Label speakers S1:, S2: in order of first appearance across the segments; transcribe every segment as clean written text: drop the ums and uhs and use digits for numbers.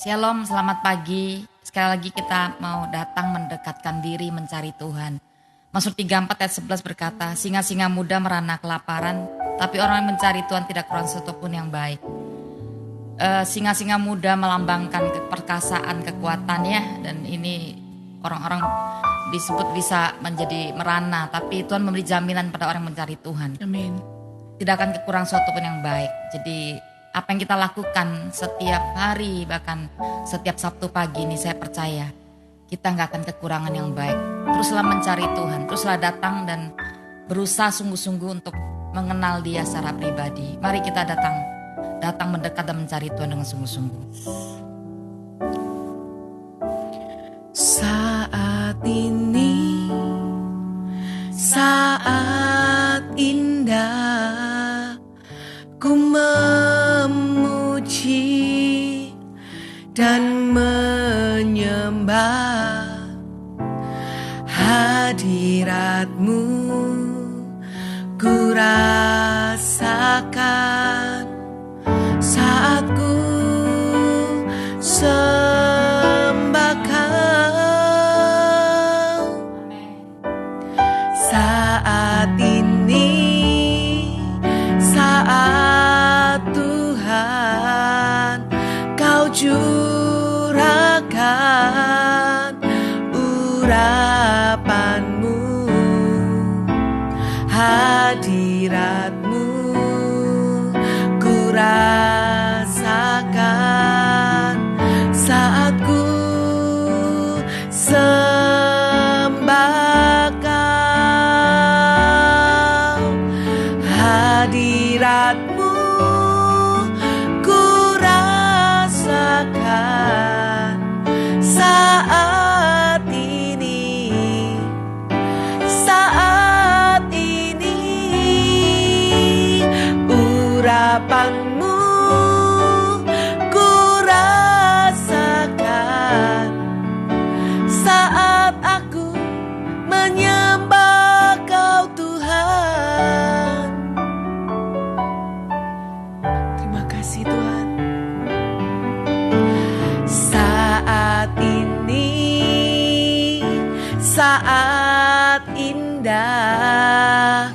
S1: Shalom, selamat pagi. Sekali lagi kita mau datang mendekatkan diri mencari Tuhan. Mazmur 34 ayat 11 berkata, singa-singa muda merana kelaparan, tapi orang yang mencari Tuhan tidak kurang satu pun yang baik. Singa-singa muda melambangkan keperkasaan, kekuatannya, dan ini orang-orang disebut bisa menjadi merana, tapi Tuhan memberi jaminan pada orang yang mencari Tuhan.
S2: Amin.
S1: Tidak akan kekurang suatu pun yang baik. Jadi apa yang kita lakukan setiap hari, bahkan setiap Sabtu pagi ini, saya percaya kita nggak akan kekurangan yang baik. Teruslah mencari Tuhan, teruslah datang dan berusaha sungguh-sungguh untuk mengenal Dia secara pribadi. Mari kita datang mendekat dan mencari Tuhan dengan sungguh-sungguh.
S2: Saat ini, saat indah, ku memuji dan menyembah hadirat-Mu. Ku rasakan saat ku sembah Kau. Saat ini, saat Tuhan Kau curahkan urapan-Mu, hadirat-Mu ku rasakan saat ku sembah Kau. Hadirat-Mu ku rasakan saat ini, saat ini. Urapan-Mu ku rasakan saat aku menyembah Kau Tuhan. Terima kasih Tuhan. Saat ini, saat indah,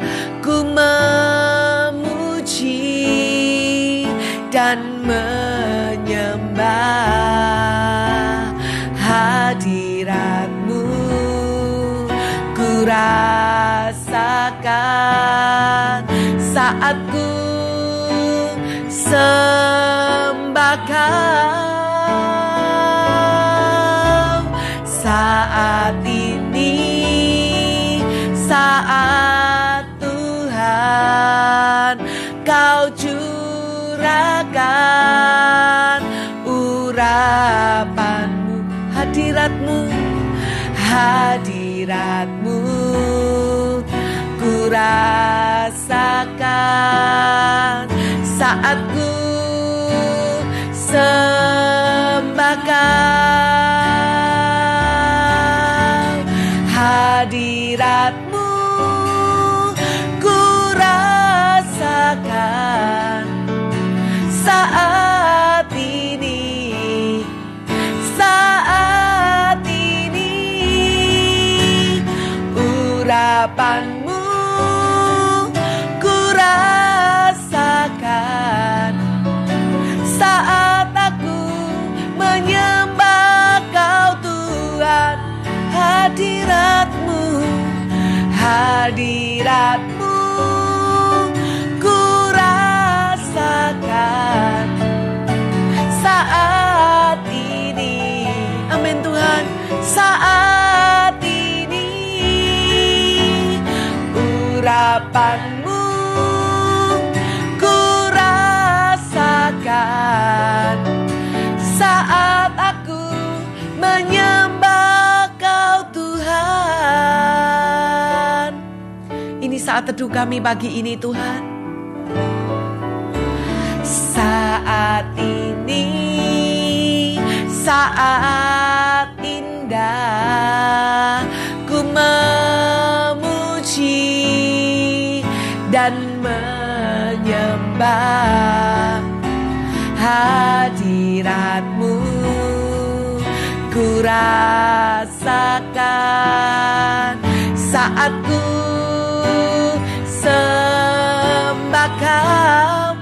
S2: ku memuji dan menyembah hadirat-Mu. Ku rasakan saat ku sembah Kau. Saat ini, saat Tuhan Kau curahkan urapan-Mu, hadirat-Mu, hadirat-Mu ku rasakan saat ku sembah Kau. Hadirat-Mu ku rasakan saat ini, saat ini. Urapan-Mu ku rasakan saat aku menyembah Kau Tuhan. Hadirat-Mu, hadirat-Mu ku rasakan saat ini. Amin Tuhan. Saat ini urapan-Mu ku rasakan saat aku menyembah Kau Tuhan. Ini saat teduh kami pagi ini Tuhan. Saat ini, saat indah, ku memuji dan menyembah hadirat-Mu. ku rasakan saat ku sembah Kau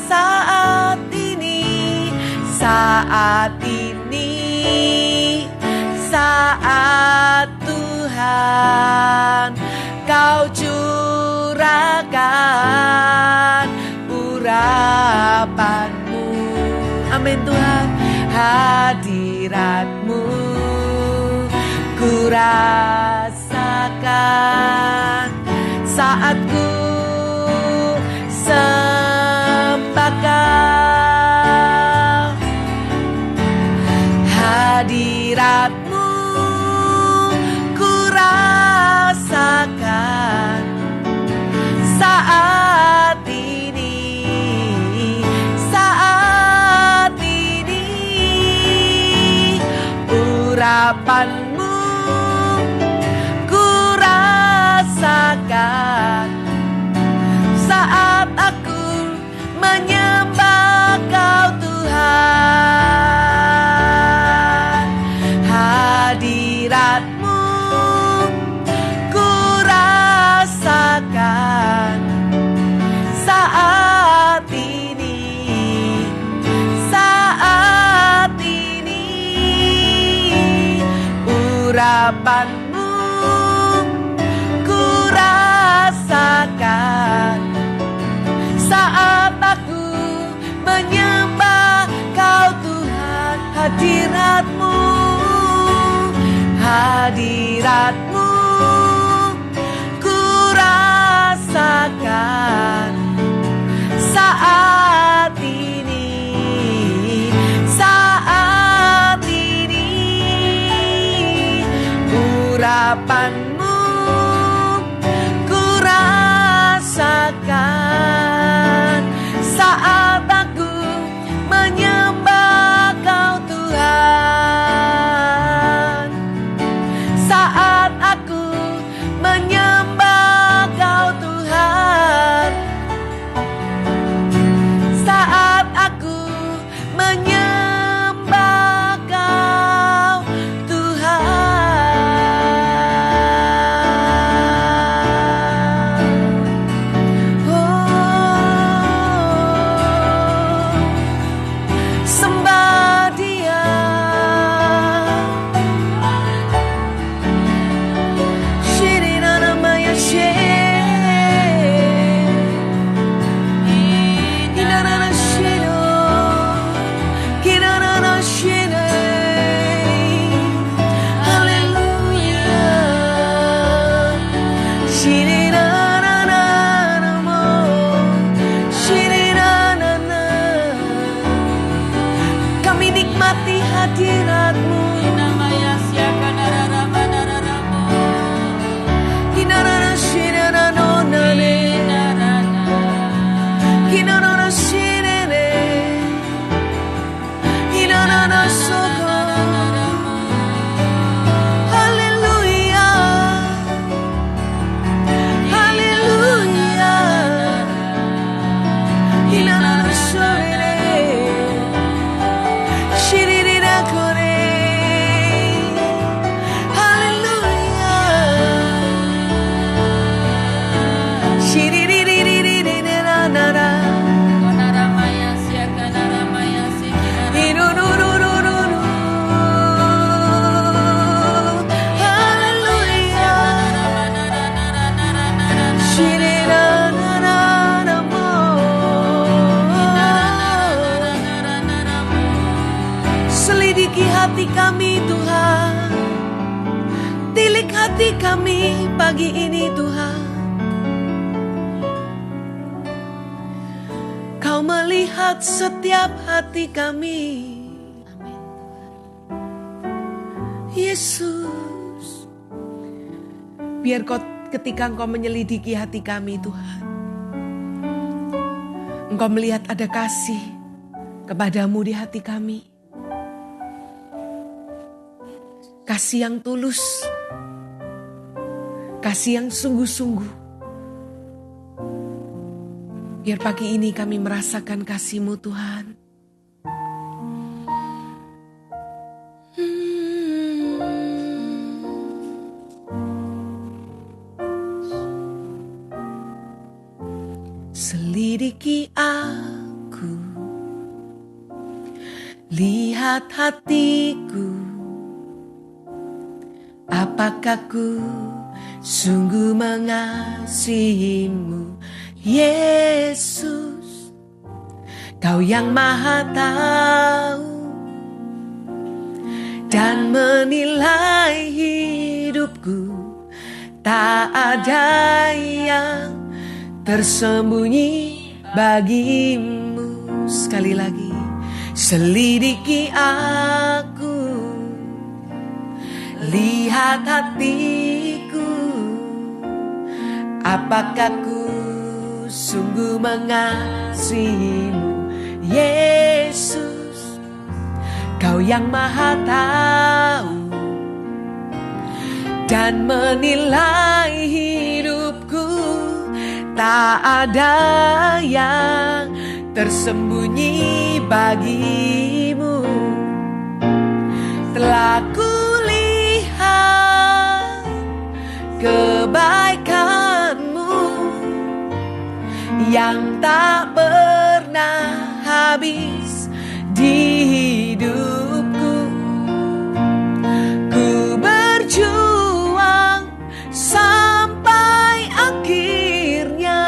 S2: saat ini, saat Tuhan Kau curahkan urapan-Mu. Amin Tuhan. Hadirat-Mu ku rasakan saat ku sembah Kau. Hadirat-Mu ku rasakan saat ini, saat ini. Urapan-Mu ku rasakan saat aku menyembah Kau Tuhan. Hadirat-Mu ku rasakan saat ini, saat ini. Urapan-Mu ku rasakan saat aku menyembah Kau Tuhan. Hadirat-Mu, hadirat-Mu ku rasakan saat ini, saat ini. Urapan-Mu ku rasakan saat aku menyembah Kau Tuhan, saat aku menyembah Kau Tuhan, saat aku menyembah Kau Tuhan. Oh, sembah Dia. Shirinana Maya She, Hinanana Shino, Hinanana Shine. Hallelujah. Shirinana Namo, Shirinana. Kami nikmati hadirat-Mu. Hinanana Shirinana Nane, Hinanana Shirene, Hinanana Soko. Hallelujah, hallelujah. Hinanana Shorene, Shiririna Kore. Hallelujah. Shiririririririrana. Irururururu. Hallelujah. Shirinananamo. Selidiki hati kami Tuhan, tilik hati kami pagi ini Tuhan. Kau melihat setiap hati kami, Yesus. Biar ketika Engkau menyelidiki hati kami Tuhan, Engkau melihat ada kasih kepadamu di hati kami. Kasih yang tulus, kasih yang sungguh-sungguh. Biar pagi ini kami merasakan kasih-Mu Tuhan. Selidiki aku, lihat hatiku, apakah ku sungguh mengasihimu, Yesus. Kau yang maha tahu dan menilai hidupku, tak ada yang tersembunyi bagimu. Sekali lagi, selidiki aku, lihat hatiku, apakah ku sungguh mengasihimu, Yesus. Kau yang maha tahu dan menilai hidupku, tak ada yang tersembunyi bagimu. Telah kulihat kebaikanmu yang tak pernah habis di hidupku. Ku berjuang sampai akhirnya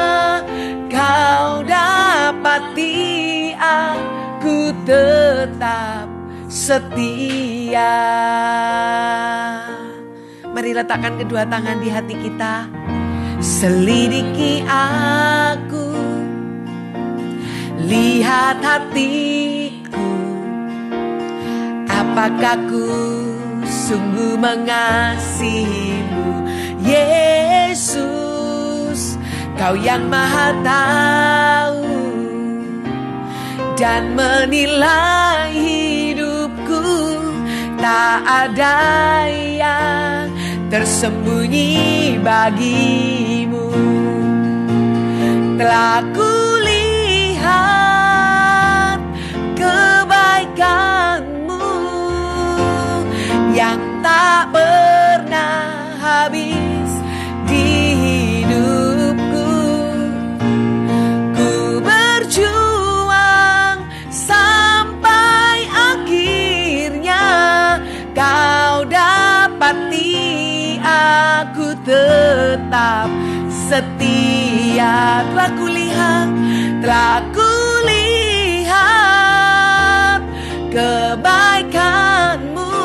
S2: kau dapati aku tetap setia. Mari letakkan kedua tangan di hati kita. Selidiki aku, lihat hatiku, apakah ku sungguh mengasihimu, Yesus. Kau yang maha tahu dan menilai hidupku, tak ada yang tersembunyi bagimu. Telah kulihat kebaikanmu yang tak pernah habis di hidupku. Ku berjuang sampai akhirnya kau dapati aku tetap setia. Telah kulihat kebaikanmu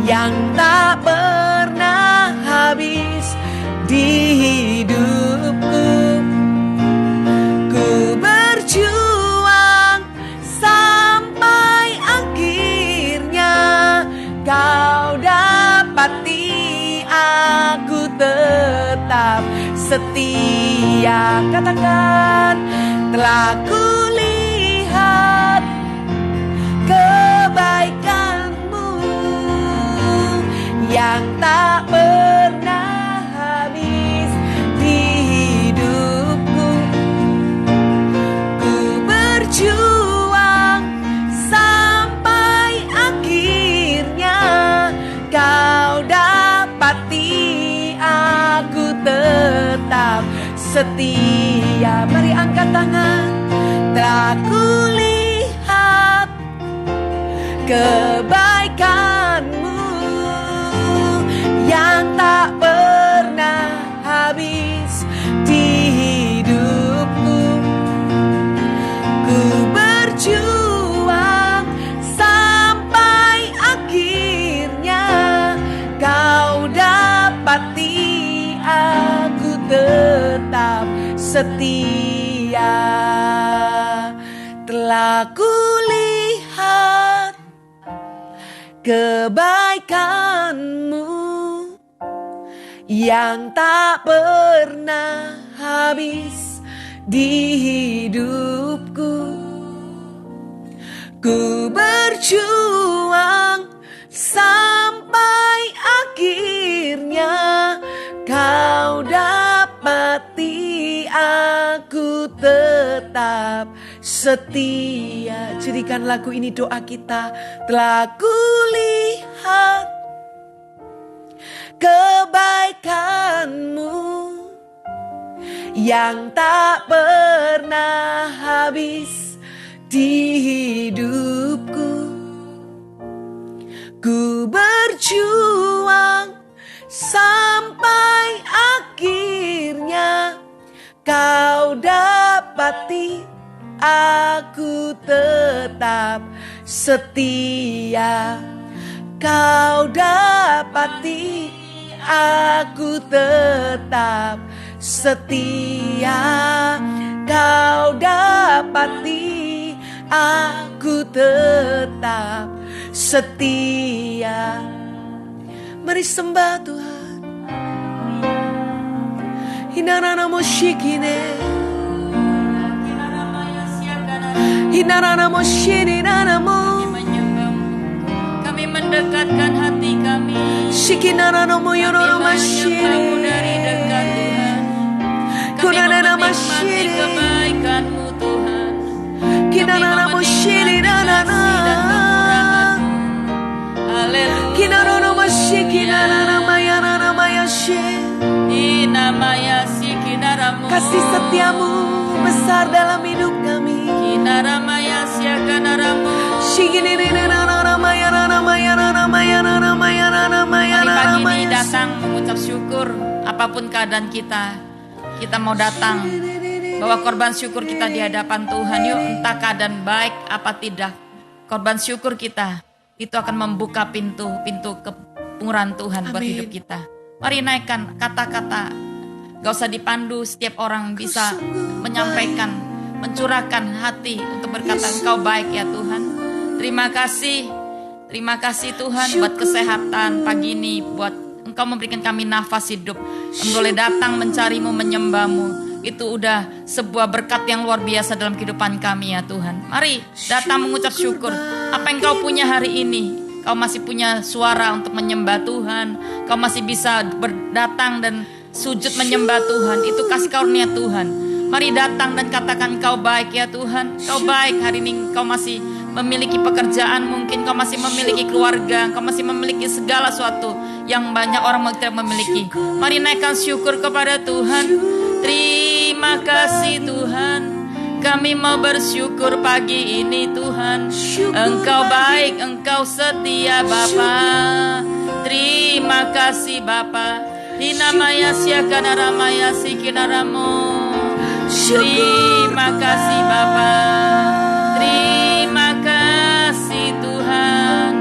S2: yang tak pernah habis di hidupku. Ku berjuang sampai akhirnya kau dapati aku tetap setia. Katakan, telah kulihat kebaikanmu yang tak pernah habis di hidupku. Ku berjuang sampai akhirnya kau dapati aku tetap setia. Mari angkat tangan. Telah kulihat kebaikanmu yang tak pernah habis di hidupku. Ku berjuang sampai akhirnya kau dapati aku tetap setia. Telah kulihat kebaikanmu yang tak pernah habis di hidupku. Ku berjuang sampai akhirnya kau dapati aku tetap setia. Jadikan lagu ini doa kita. Telah kulihat kebaikanmu yang tak pernah habis di hidupku. Ku berjuang sampai akhirnya kau dapati aku tetap setia. Kau dapati aku tetap setia. Kau dapati aku tetap setia. Mari sembah Tuhan. Hinarana moshikine, hinarana moshirina mo.
S1: Kami mendekatkan hati kami.
S2: Shikinarana moyoro mashiri.
S1: Dari dekat Tuhan. Kami
S2: Kunarana
S1: menikmati
S2: mashiri.
S1: kebaikan-Mu Tuhan.
S2: Kinarana moshiri nana.
S1: Haleluya.
S2: Kinarana mashikinarana mayarana mayashi.
S1: Inamaya sikinaramu.
S2: Kasih setiamu besar dalam hidup kami.
S1: Kinaramaya siakanaramu.
S2: Shikinarana mayarana mayarana mayarana mayarana mayarana
S1: Hari pagi ini
S2: mayashi.
S1: datang mengucap syukur apapun keadaan kita. Kita mau datang bawa korban syukur kita di hadapan Tuhan. Yuk, entah keadaan baik apa tidak, korban syukur kita itu akan membuka pintu kemurahan Tuhan buat
S2: Amin.
S1: hidup kita. Mari naikkan kata-kata, gak usah dipandu, setiap orang bisa menyampaikan, mencurahkan hati untuk berkata Engkau baik ya Tuhan. Terima kasih Tuhan buat kesehatan pagi ini, buat Engkau memberikan kami nafas hidup. Kami boleh datang mencari-Mu, menyembah-Mu. Itu udah sebuah berkat yang luar biasa dalam kehidupan kami ya Tuhan. Mari datang mengucap syukur. Apa yang Kau punya hari ini? Kau masih punya suara untuk menyembah Tuhan. Kau masih bisa berdatang dan sujud menyembah Tuhan. Itu kasih karunia Tuhan. Mari datang dan katakan Kau baik ya Tuhan. Kau baik hari ini. Kau masih memiliki pekerjaan, mungkin Kau masih memiliki keluarga, Kau masih memiliki segala sesuatu yang banyak orang tidak memiliki. Mari naikkan syukur kepada Tuhan. Terima kasih Tuhan. Kami mau bersyukur pagi ini Tuhan. Engkau baik, Engkau setia Bapa. Terima kasih Bapa. Hinamaya siakanaramaya sikinaramo. Terima kasih Bapa. Terima kasih Tuhan.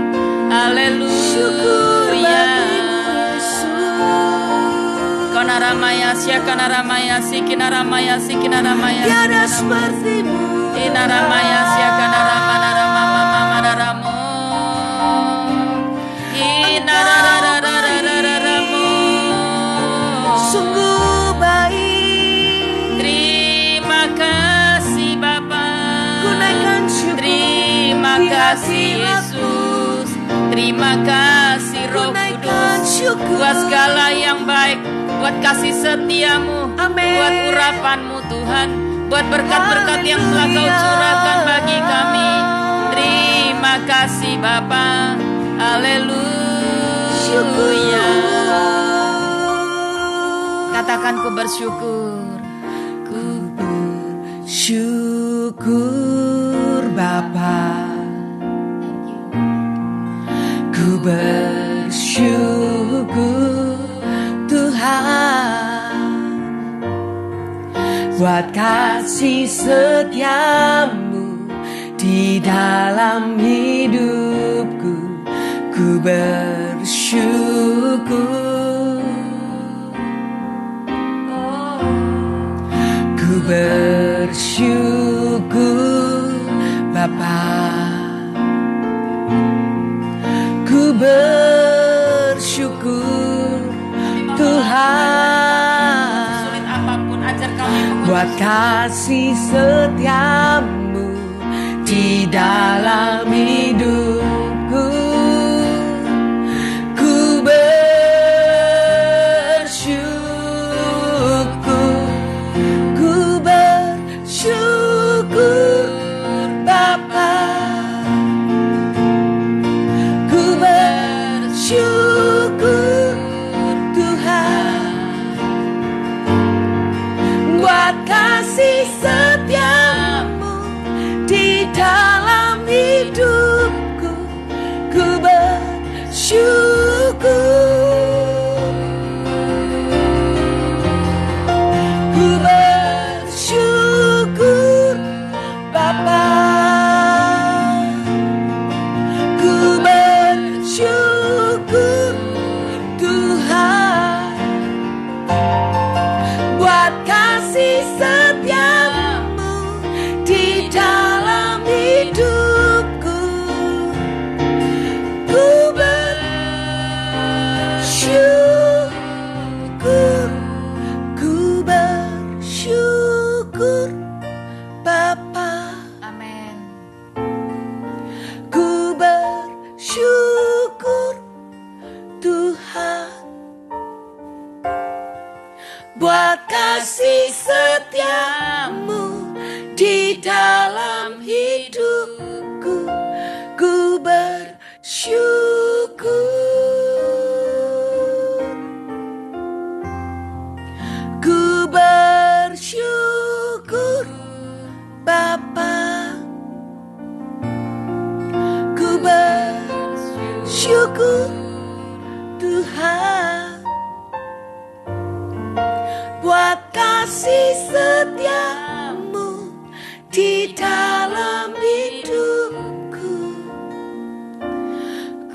S1: Haleluya. Kanaramaya siakanaramaya sikinarama.
S2: Tiada sepertimu.
S1: Inaramaya siakanaramanaramu. Inararararararamu.
S2: Sungguh baik.
S1: Terima kasih Bapa.
S2: Ku naikkan syukur.
S1: Terima kasih Yesus. Terima kasih Roh Kudus. Buat segala yang baik, buat kasih setiamu,
S2: Amin.
S1: buat urapanmu Tuhan, buat berkat-berkat yang telah Kau curahkan bagi kami. Terima kasih Bapa. Haleluya. Katakan ku bersyukur. Ku
S2: Syukur Bapa. Ku bersyukur Tuhan buat kasih setiamu di dalam hidupku. Ku bersyukur. Ku bersyukur Bapa. Ku bersyukur Tuhan
S1: sulit apapun ajar kami
S2: buat kasih setiamu di dalam hidupku. Ku bersyukur. Ku bersyukur Bapa. Ku bersyukur Tuhan bersyukur Tuhan buat kasih setiamu di dalam hidupku.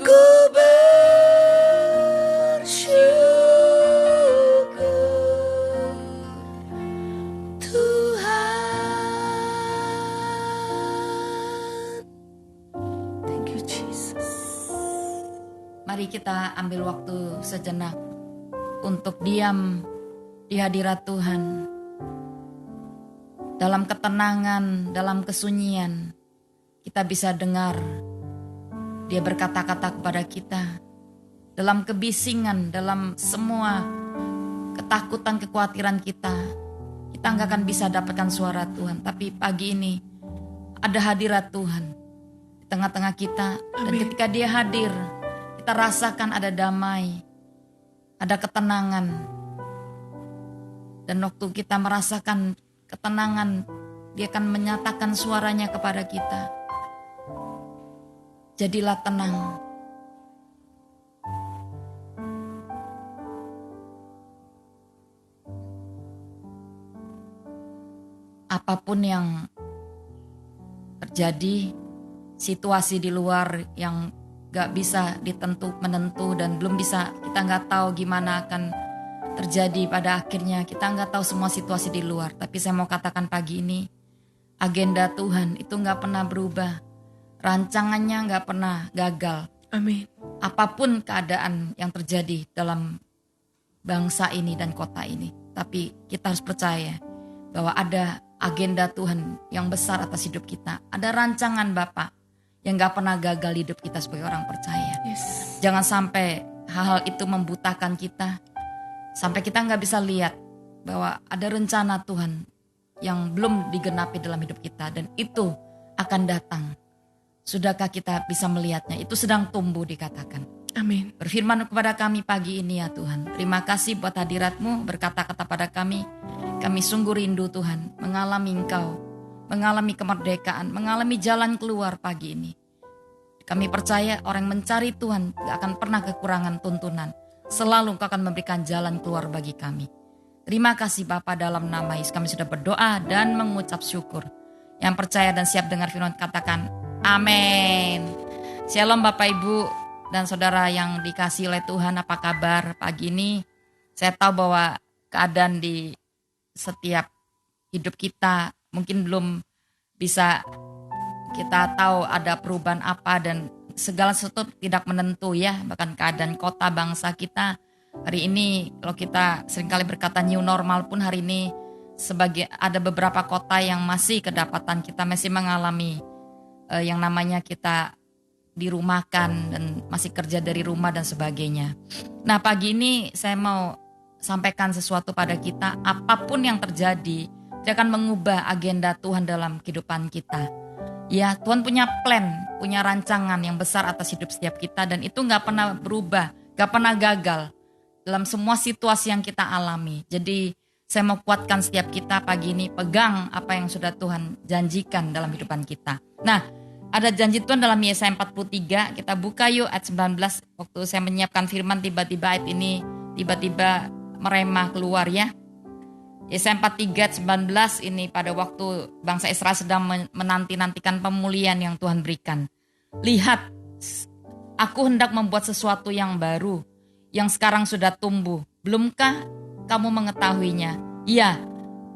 S2: Ku bersyukur Tuhan. Thank you Jesus.
S1: Mari kita ambil waktu sejenak untuk diam di hadirat Tuhan. Dalam ketenangan, dalam kesunyian, kita bisa dengar Dia berkata-kata kepada kita. Dalam kebisingan, dalam semua ketakutan, kekhawatiran kita nggak akan bisa dapatkan suara Tuhan. Tapi pagi ini ada hadirat Tuhan di tengah-tengah kita. Dan ketika Dia hadir, kita rasakan ada damai, ada ketenangan. Dan waktu kita merasakan ketenangan, Dia akan menyatakan suaranya kepada kita. Jadilah tenang. Apapun yang terjadi, situasi di luar yang gak bisa menentu dan belum bisa, kita gak tahu gimana akan terjadi pada akhirnya. Kita gak tahu semua situasi di luar. Tapi saya mau katakan pagi ini, agenda Tuhan itu gak pernah berubah. Rancangannya gak pernah gagal.
S2: Amin.
S1: Apapun keadaan yang terjadi dalam bangsa ini dan kota ini. Tapi kita harus percaya bahwa ada agenda Tuhan yang besar atas hidup kita. Ada rancangan Bapa yang gak pernah gagal hidup kita sebagai orang percaya.
S2: Yes.
S1: Jangan sampai hal-hal itu membutakan kita. Sampai kita gak bisa lihat bahwa ada rencana Tuhan yang belum digenapi dalam hidup kita. Dan itu akan datang. Sudahkah kita bisa melihatnya? Itu sedang tumbuh dikatakan.
S2: Amin.
S1: Berfirman kepada kami pagi ini ya Tuhan. Terima kasih buat hadirat-Mu, berkata-kata pada kami. Kami sungguh rindu Tuhan mengalami Engkau, mengalami kemerdekaan, mengalami jalan keluar pagi ini. Kami percaya orang yang mencari Tuhan gak akan pernah kekurangan tuntunan. Selalu Engkau akan memberikan jalan keluar bagi kami. Terima kasih Bapa, dalam nama Yesus kami sudah berdoa dan mengucap syukur. Yang percaya dan siap dengar firman katakan amin. Shalom Bapak Ibu dan saudara yang dikasihi oleh Tuhan, apa kabar pagi ini? Saya tahu bahwa keadaan di setiap hidup kita mungkin belum bisa kita tahu ada perubahan apa dan segala sesuatu tidak menentu ya. Bahkan keadaan kota bangsa kita hari ini, kalau kita seringkali berkata new normal pun hari ini sebagai ada beberapa kota yang masih kedapatan kita masih mengalami yang namanya kita dirumahkan dan masih kerja dari rumah dan sebagainya. Nah pagi ini saya mau sampaikan sesuatu pada kita, apapun yang terjadi dia akan mengubah agenda Tuhan dalam kehidupan kita. Ya Tuhan punya plan, punya rancangan yang besar atas hidup setiap kita dan itu gak pernah berubah, gak pernah gagal dalam semua situasi yang kita alami. Jadi saya mau kuatkan setiap kita pagi ini, pegang apa yang sudah Tuhan janjikan dalam kehidupan kita. Nah ada janji Tuhan dalam Yesaya 43, kita buka yuk ayat 19. Waktu saya menyiapkan firman tiba-tiba ayat ini tiba-tiba meremah keluar ya. Yesaya 43 ayat 19 ini pada waktu bangsa Israel sedang menanti-nantikan pemulihan yang Tuhan berikan. Lihat, aku hendak membuat sesuatu yang baru, yang sekarang sudah tumbuh. Belumkah kamu mengetahuinya? Ya,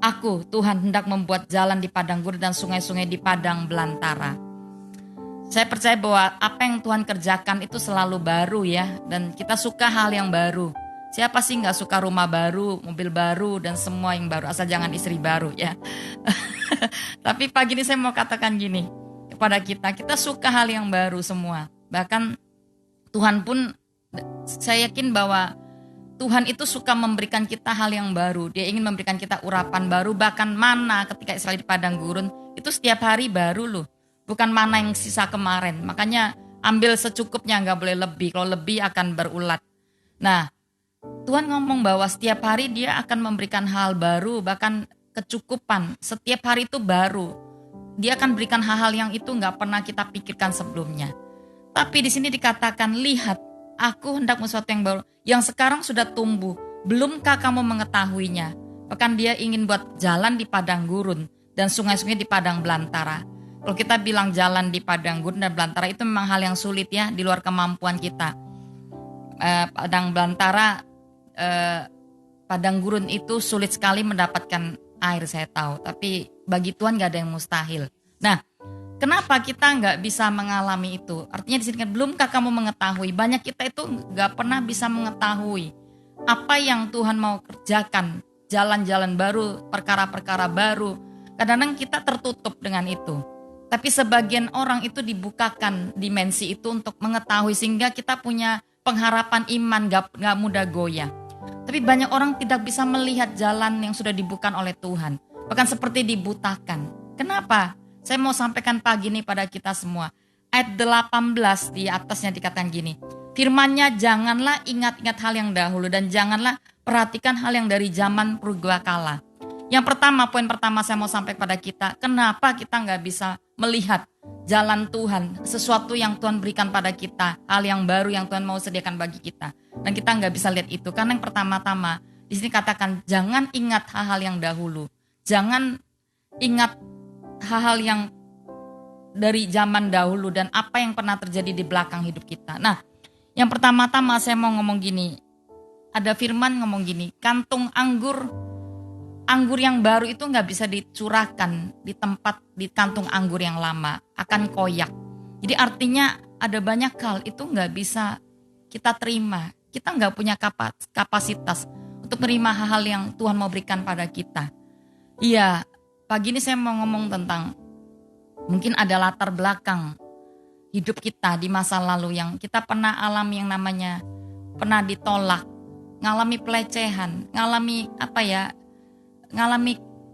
S1: aku Tuhan hendak membuat jalan di padang gurun dan sungai-sungai di padang belantara. Saya percaya bahwa apa yang Tuhan kerjakan itu selalu baru ya. Dan kita suka hal yang baru. Siapa sih gak suka rumah baru, mobil baru, dan semua yang baru. Asal jangan istri baru ya. Tapi pagi ini saya mau katakan gini kepada kita. Kita suka hal yang baru semua. Bahkan Tuhan pun, saya yakin bahwa Tuhan itu suka memberikan kita hal yang baru. Dia ingin memberikan kita urapan baru. Bahkan mana ketika Israel di padang gurun, itu setiap hari baru loh. Bukan mana yang sisa kemarin. Makanya ambil secukupnya, gak boleh lebih. Kalau lebih akan berulat. Nah, Tuhan ngomong bahwa setiap hari Dia akan memberikan hal baru, bahkan kecukupan. Setiap hari itu baru. Dia akan berikan hal-hal yang itu gak pernah kita pikirkan sebelumnya. Tapi di sini dikatakan, lihat, aku hendak sesuatu yang baru, yang sekarang sudah tumbuh. Belumkah kamu mengetahuinya? Bahkan dia ingin buat jalan di padang gurun dan sungai-sungai di padang belantara. Kalau kita bilang jalan di padang gurun dan belantara itu memang hal yang sulit ya, di luar kemampuan kita. Padang belantara, padang gurun itu sulit sekali mendapatkan air, saya tahu. Tapi bagi Tuhan gak ada yang mustahil. Nah, kenapa kita nggak bisa mengalami itu? Artinya di sini kan, belumkah kamu mengetahui? Banyak kita itu nggak pernah bisa mengetahui apa yang Tuhan mau kerjakan, jalan-jalan baru, perkara-perkara baru. Kadang-kadang kita tertutup dengan itu. Tapi sebagian orang itu dibukakan dimensi itu untuk mengetahui, sehingga kita punya pengharapan iman gak mudah goyah. Tapi banyak orang tidak bisa melihat jalan yang sudah dibuka oleh Tuhan. Bahkan seperti dibutakan. Kenapa? Saya mau sampaikan pagi ini pada kita semua. Ayat 18 di atasnya dikatakan gini. Firman-Nya, janganlah ingat-ingat hal yang dahulu dan janganlah perhatikan hal yang dari zaman purbakala. Yang pertama, poin pertama saya mau sampaikan pada kita. Kenapa kita nggak bisa melihat jalan Tuhan, sesuatu yang Tuhan berikan pada kita, hal yang baru yang Tuhan mau sediakan bagi kita. Dan kita nggak bisa lihat itu. Karena yang pertama-tama, di sini katakan jangan ingat hal-hal yang dahulu. Jangan ingat hal-hal yang dari zaman dahulu dan apa yang pernah terjadi di belakang hidup kita. Nah, yang pertama-tama saya mau ngomong gini. Ada firman ngomong gini, kantung anggur yang baru itu nggak bisa dicurahkan di kantung anggur yang lama, akan koyak. Jadi artinya ada banyak hal itu nggak bisa kita terima. Kita nggak punya kapasitas untuk menerima hal-hal yang Tuhan mau berikan pada kita. Iya, pagi ini saya mau ngomong tentang mungkin ada latar belakang hidup kita di masa lalu yang kita pernah alami, yang namanya pernah ditolak, ngalami pelecehan, ngalami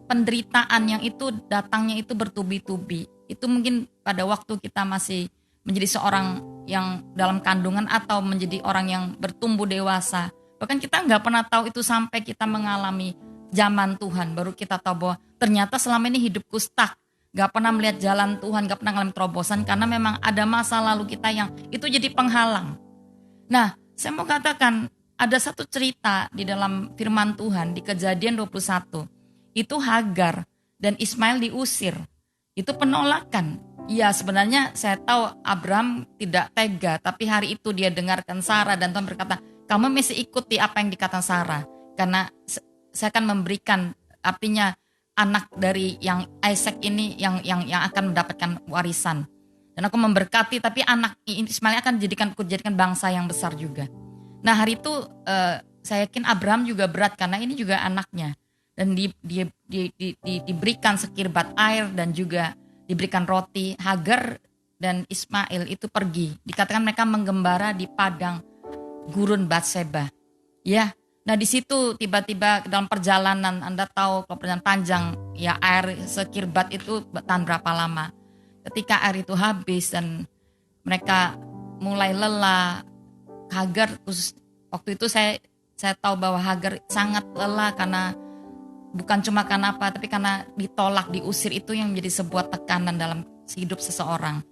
S1: penderitaan yang itu datangnya itu bertubi-tubi. Itu mungkin pada waktu kita masih menjadi seorang yang dalam kandungan atau menjadi orang yang bertumbuh dewasa. Bahkan kita nggak pernah tahu itu sampai kita mengalami zaman Tuhan. Baru kita tahu bahwa ternyata selama ini hidupku stuck. Gak pernah melihat jalan Tuhan, gak pernah mengalami terobosan. Karena memang ada masa lalu kita yang itu jadi penghalang. Nah, saya mau katakan ada satu cerita di dalam firman Tuhan di Kejadian 21. Itu Hagar dan Ismail diusir. Itu penolakan. Ya sebenarnya saya tahu Abraham tidak tega. Tapi hari itu dia dengarkan Sarah dan Tuhan berkata, kamu mesti ikuti apa yang dikatakan Sarah. Karena saya akan memberikan, artinya anak dari yang Isaac ini yang akan mendapatkan warisan. Dan aku memberkati, tapi anak Ismail akan dijadikan bangsa yang besar juga. Nah hari itu saya yakin Abraham juga berat karena ini juga anaknya. Dan diberikan sekirbat air dan juga diberikan roti. Hagar dan Ismail itu pergi. Dikatakan mereka menggembara di padang gurun Batseba. Ya. Nah di situ tiba-tiba dalam perjalanan, Anda tahu kalau perjalanan panjang ya, air sekirbat itu tahan berapa lama. Ketika air itu habis dan mereka mulai lelah, Hagar waktu itu saya tahu bahwa Hagar sangat lelah karena bukan cuma karena apa, tapi karena ditolak, diusir, itu yang menjadi sebuah tekanan dalam hidup seseorang.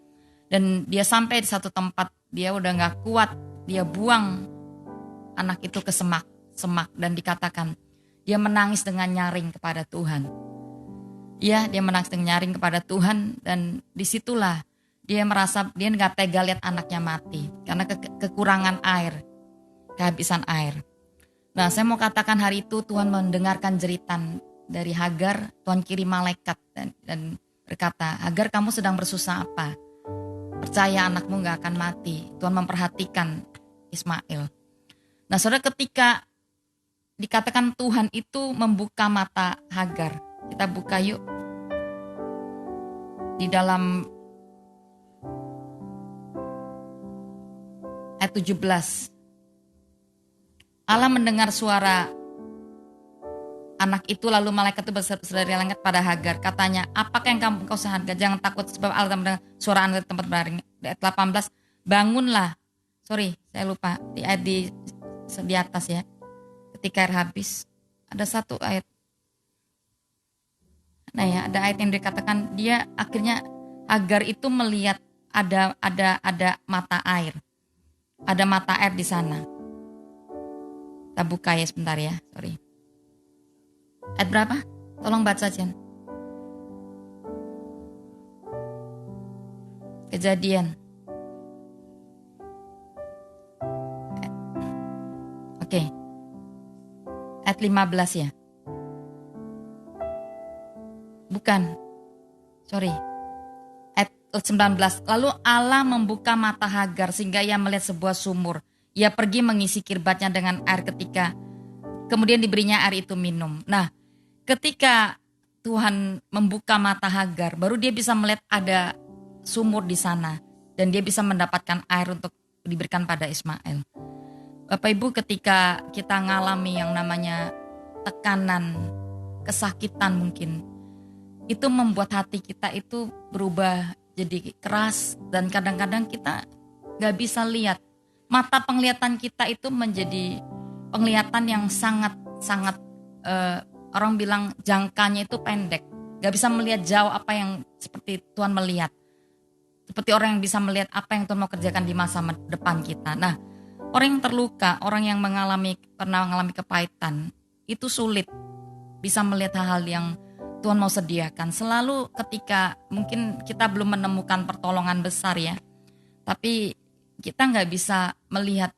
S1: Dan dia sampai di satu tempat, dia udah gak kuat, dia buang anak itu ke semak dan dikatakan dia menangis dengan nyaring kepada Tuhan. Ya, dia menangis dengan nyaring kepada Tuhan dan disitulah dia merasa dia nggak tega lihat anaknya mati karena kekurangan air, kehabisan air. Nah, saya mau katakan hari itu Tuhan mendengarkan jeritan dari Hagar. Tuhan kirim malaikat dan berkata, Hagar, kamu sedang bersusah apa? Percaya anakmu nggak akan mati. Tuhan memperhatikan Ismail. Nah, saudara, ketika dikatakan Tuhan itu membuka mata Hagar. Kita buka yuk. Di dalam ayat 17. Allah mendengar suara anak itu, lalu malaikat itu berseru dari langit pada Hagar. Katanya, apakah yang kau seharga? Jangan takut sebab Allah mendengar suara anak di tempat berbaring. Di ayat 18. Bangunlah. Sorry, saya lupa. Di ayat di atas ya. Ketika air habis, ada satu ayat. Nah ya, ada ayat yang dikatakan dia akhirnya Hagar itu melihat ada mata air. Ada mata air di sana. Kita buka ya sebentar ya, sorry. Ayat berapa? Tolong baca Jan. Kejadian. Oke. Ayat 15 ya. Bukan. Sorry. Ayat 19. Lalu Allah membuka mata Hagar sehingga ia melihat sebuah sumur. Ia pergi mengisi kirbatnya dengan air kemudian diberinya air itu minum. Nah, ketika Tuhan membuka mata Hagar, baru dia bisa melihat ada sumur di sana dan dia bisa mendapatkan air untuk diberikan pada Ismail. Bapak Ibu, ketika kita ngalami yang namanya tekanan, kesakitan mungkin, itu membuat hati kita itu berubah jadi keras dan kadang-kadang kita gak bisa lihat. Mata penglihatan kita itu menjadi penglihatan yang sangat orang bilang jangkanya itu pendek. Gak bisa melihat jauh apa yang seperti Tuhan melihat. Seperti orang yang bisa melihat apa yang Tuhan mau kerjakan di masa depan kita. Nah, orang yang terluka, orang yang pernah mengalami kepahitan, itu sulit bisa melihat hal-hal yang Tuhan mau sediakan. Selalu ketika mungkin kita belum menemukan pertolongan besar ya, tapi kita gak bisa melihat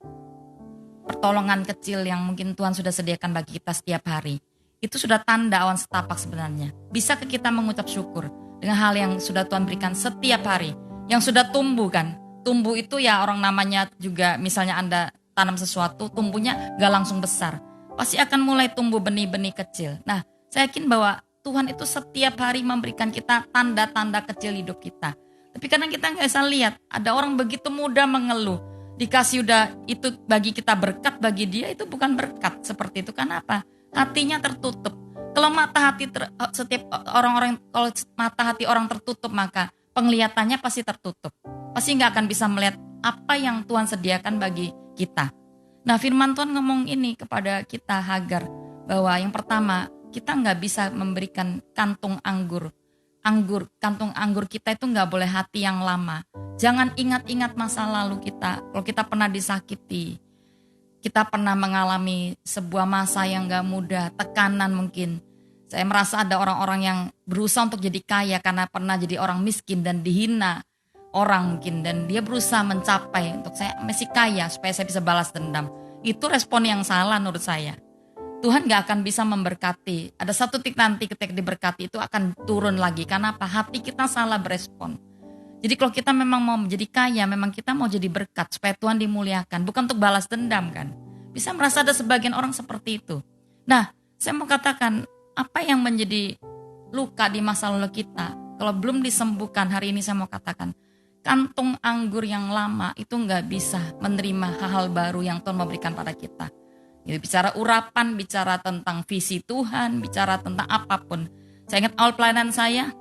S1: pertolongan kecil yang mungkin Tuhan sudah sediakan bagi kita setiap hari. Itu sudah tanda awan setapak sebenarnya. Bisa ke kita mengucap syukur dengan hal yang sudah Tuhan berikan setiap hari. Yang sudah tumbuh kan. Tumbuh itu ya orang namanya juga misalnya Anda tanam sesuatu, tumbuhnya gak langsung besar. Pasti akan mulai tumbuh benih-benih kecil. Nah, saya yakin bahwa Tuhan itu setiap hari memberikan kita tanda-tanda kecil hidup kita. Tapi kadang kita gak bisa lihat. Ada orang begitu mudah mengeluh. Dikasih udah itu bagi kita berkat, bagi dia itu bukan berkat. Seperti itu, kenapa? Hatinya tertutup. Kalau mata hati kalau mata hati orang tertutup, maka penglihatannya pasti tertutup. Pasti gak akan bisa melihat apa yang Tuhan sediakan bagi kita. Nah, firman Tuhan ngomong ini kepada kita Hagar, bahwa yang pertama, kita gak bisa memberikan kantung anggur. Kantung anggur kita itu gak boleh hati yang lama. Jangan ingat-ingat masa lalu kita. Kalau kita pernah disakiti, kita pernah mengalami sebuah masa yang gak mudah, tekanan mungkin. Saya merasa ada orang-orang yang berusaha untuk jadi kaya karena pernah jadi orang miskin dan dihina orang mungkin. Dan dia berusaha mencapai untuk saya masih kaya supaya saya bisa balas dendam. Itu respon yang salah menurut saya. Tuhan gak akan bisa memberkati. Ada satu titik nanti ketika diberkati itu akan turun lagi. Karena apa? Hati kita salah berespon. Jadi kalau kita memang mau menjadi kaya, memang kita mau jadi berkat supaya Tuhan dimuliakan. Bukan untuk balas dendam kan. Bisa merasa ada sebagian orang seperti itu. Nah, saya mau katakan apa yang menjadi luka di masa lalu kita, kalau belum disembuhkan, hari ini saya mau katakan, kantung anggur yang lama itu gak bisa menerima hal-hal baru yang Tuhan memberikan pada kita. Jadi bicara urapan, bicara tentang visi Tuhan, bicara tentang apapun. Saya ingat awal pelayanan saya,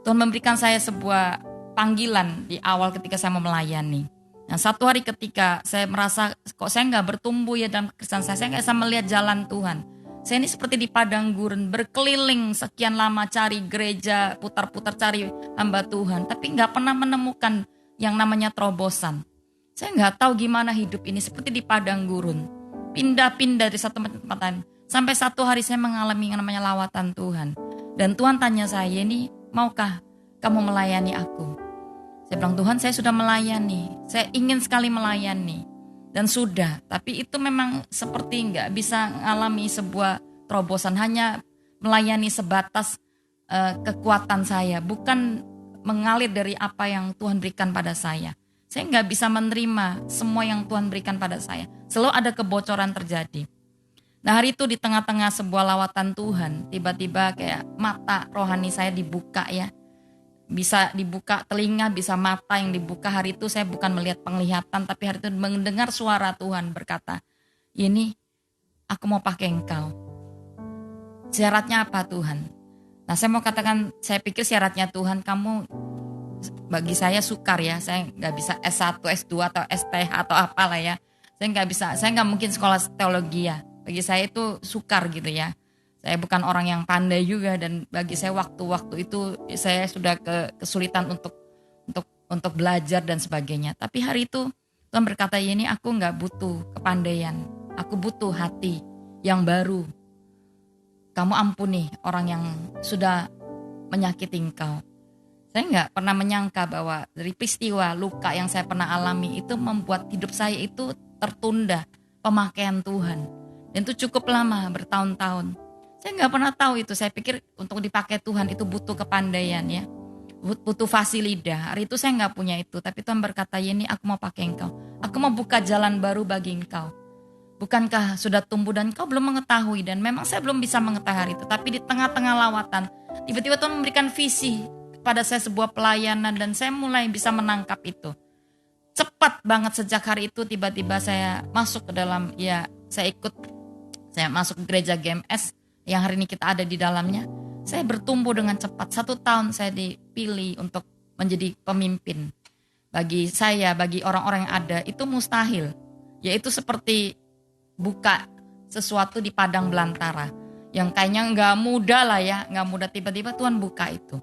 S1: Tuhan memberikan saya sebuah panggilan di awal ketika saya mau melayani. Nah, satu hari ketika saya merasa kok saya gak bertumbuh ya dalam Kristen saya gak bisa melihat jalan Tuhan. Saya ini seperti di padang gurun, berkeliling sekian lama cari gereja, putar-putar cari hamba Tuhan. Tapi gak pernah menemukan yang namanya terobosan. Saya gak tahu gimana hidup ini seperti di padang gurun. Pindah-pindah dari satu tempat lain. Sampai satu hari saya mengalami yang namanya lawatan Tuhan. Dan Tuhan tanya saya, ini maukah kamu melayani aku? Saya bilang, Tuhan saya sudah melayani. Saya ingin sekali melayani. Dan sudah, tapi itu memang seperti nggak bisa mengalami sebuah terobosan, hanya melayani sebatas kekuatan saya, bukan mengalir dari apa yang Tuhan berikan pada saya. Saya nggak bisa menerima semua yang Tuhan berikan pada saya. Selalu ada kebocoran terjadi. Nah, hari itu di tengah-tengah sebuah lawatan Tuhan, tiba-tiba kayak mata rohani saya dibuka ya. Bisa dibuka telinga, bisa mata yang dibuka. Hari itu saya bukan melihat penglihatan, tapi hari itu mendengar suara Tuhan berkata, ini aku mau pakai engkau. Syaratnya apa Tuhan? Nah, saya mau katakan, saya pikir syaratnya Tuhan, kamu bagi saya sukar ya. Saya gak bisa S1, S2 atau STH atau apalah ya. Saya gak bisa, saya gak mungkin sekolah teologi ya. Bagi saya itu sukar gitu ya. Saya bukan orang yang pandai juga, dan bagi saya waktu-waktu itu saya sudah kesulitan untuk untuk belajar dan sebagainya. Tapi hari itu Tuhan berkata, ya ini aku gak butuh kepandaian, aku butuh hati yang baru. Kamu ampuni orang yang sudah menyakiti engkau. Saya nggak pernah menyangka bahwa dari peristiwa luka yang saya pernah alami itu membuat hidup saya itu tertunda pemakaian Tuhan. Dan itu cukup lama, bertahun-tahun. Saya nggak pernah tahu itu. Saya pikir untuk dipakai Tuhan itu butuh kepandaian ya, butuh fasilida. Hari itu saya nggak punya itu. Tapi Tuhan berkata, ya ini aku mau pakai engkau. Aku mau buka jalan baru bagi engkau. Bukankah sudah tumbuh dan kau belum mengetahui? Dan memang saya belum bisa mengetahui hari itu. Tapi di tengah-tengah lawatan, tiba-tiba Tuhan memberikan visi kepada saya sebuah pelayanan. Dan saya mulai bisa menangkap itu. Cepat banget sejak hari itu tiba-tiba saya masuk ke dalam, ya saya masuk ke gereja GMS yang hari ini kita ada di dalamnya. Saya bertumbuh dengan cepat. 1 tahun saya dipilih untuk menjadi pemimpin. Bagi saya, bagi orang-orang yang ada, itu mustahil. Yaitu seperti buka sesuatu di padang belantara yang kayaknya nggak mudah lah ya, nggak mudah, tiba-tiba Tuhan buka itu.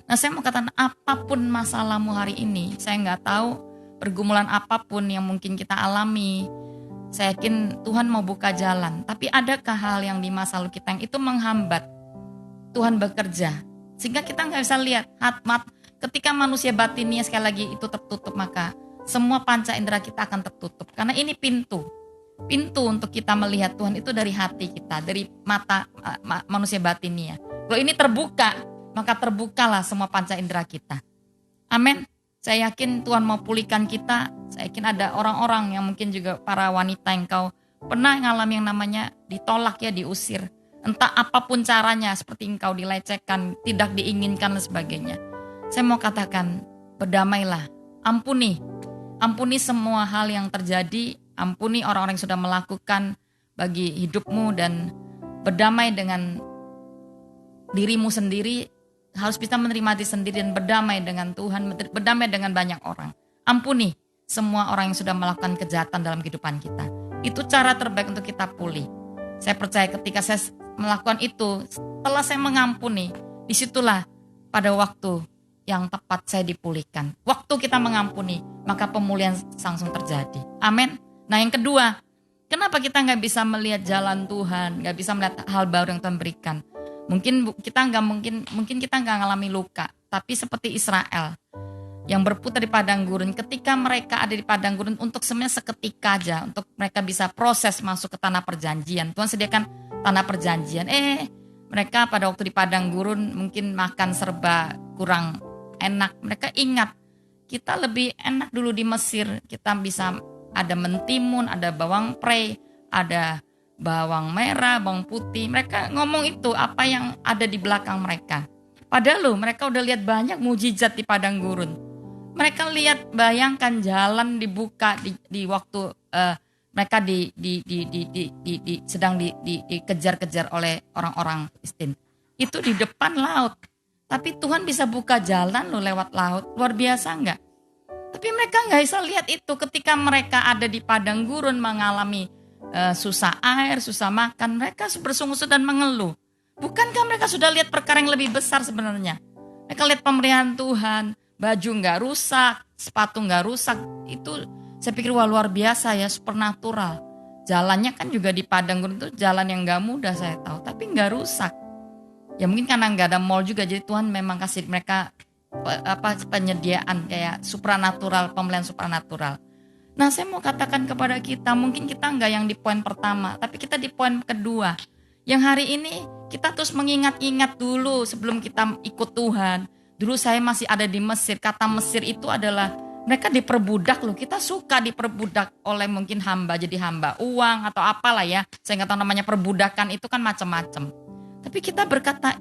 S1: Nah saya mau katakan, apapun masalahmu hari ini, saya nggak tahu pergumulan apapun yang mungkin kita alami, saya yakin Tuhan mau buka jalan. Tapi adakah hal yang di masa lalu kita yang itu menghambat Tuhan bekerja, sehingga kita nggak bisa lihat ketika manusia batinnya sekali lagi itu tertutup, maka semua panca indera kita akan tertutup. Karena ini pintu untuk kita melihat Tuhan itu dari hati kita, dari mata manusia batinnya. Kalau ini terbuka, maka terbukalah semua panca indera kita. Amin. Saya yakin Tuhan mau pulihkan kita. Saya yakin ada orang-orang yang mungkin juga para wanita yang kau pernah mengalami yang namanya ditolak ya, diusir. Entah apapun caranya, seperti engkau dilecehkan, tidak diinginkan dan sebagainya. Saya mau katakan, berdamailah, ampuni semua hal yang terjadi, ampuni orang-orang yang sudah melakukan bagi hidupmu, dan berdamai dengan dirimu sendiri, harus bisa menerima diri sendiri dan berdamai dengan Tuhan, berdamai dengan banyak orang. Ampuni semua orang yang sudah melakukan kejahatan dalam kehidupan kita. Itu cara terbaik untuk kita pulih. Saya percaya ketika saya melakukan itu, setelah saya mengampuni, disitulah pada waktu yang tepat saya dipulihkan. Waktu kita mengampuni, maka pemulihan langsung terjadi. Amin. Nah yang kedua, kenapa kita nggak bisa melihat jalan Tuhan, nggak bisa melihat hal baru yang Tuhan berikan? Mungkin kita nggak ngalami luka, tapi seperti Israel yang berputar di padang gurun, ketika mereka ada di padang gurun untuk sebenarnya seketika aja, untuk mereka bisa proses masuk ke tanah perjanjian. Tuhan sediakan tanah perjanjian. Mereka pada waktu di padang gurun mungkin makan serba kurang enak. Mereka ingat, kita lebih enak dulu di Mesir. Kita bisa ada mentimun, ada bawang prei, ada bawang merah, bawang putih. Mereka ngomong itu apa yang ada di belakang mereka. Padahal mereka udah lihat banyak mujizat di padang gurun. Mereka lihat, bayangkan jalan dibuka di waktu mereka sedang dikejar-kejar oleh orang-orang Filistin. Itu di depan laut. Tapi Tuhan bisa buka jalan loh lewat laut. Luar biasa enggak? Tapi mereka enggak bisa lihat itu ketika mereka ada di padang gurun mengalami susah air, susah makan. Mereka bersungut-sungut dan mengeluh. Bukankah mereka sudah lihat perkara yang lebih besar sebenarnya? Mereka lihat pemberian Tuhan, baju enggak rusak, sepatu enggak rusak. Itu saya pikir wah luar biasa ya, supernatural. Jalannya kan juga di padang gurun itu jalan yang enggak mudah saya tahu, tapi enggak rusak. Ya mungkin karena enggak ada mall juga, jadi Tuhan memang kasih mereka penyediaan kayak supranatural, pembelian supranatural. Nah saya mau katakan kepada kita, mungkin kita enggak yang di poin pertama, tapi kita di poin kedua. Yang hari ini kita terus mengingat-ingat dulu sebelum kita ikut Tuhan. Dulu saya masih ada di Mesir, kata Mesir itu adalah mereka diperbudak loh. Kita suka diperbudak oleh mungkin hamba, jadi hamba uang atau apalah ya. Saya nggak tahu namanya, perbudakan itu kan macam-macam. Tapi kita berkata,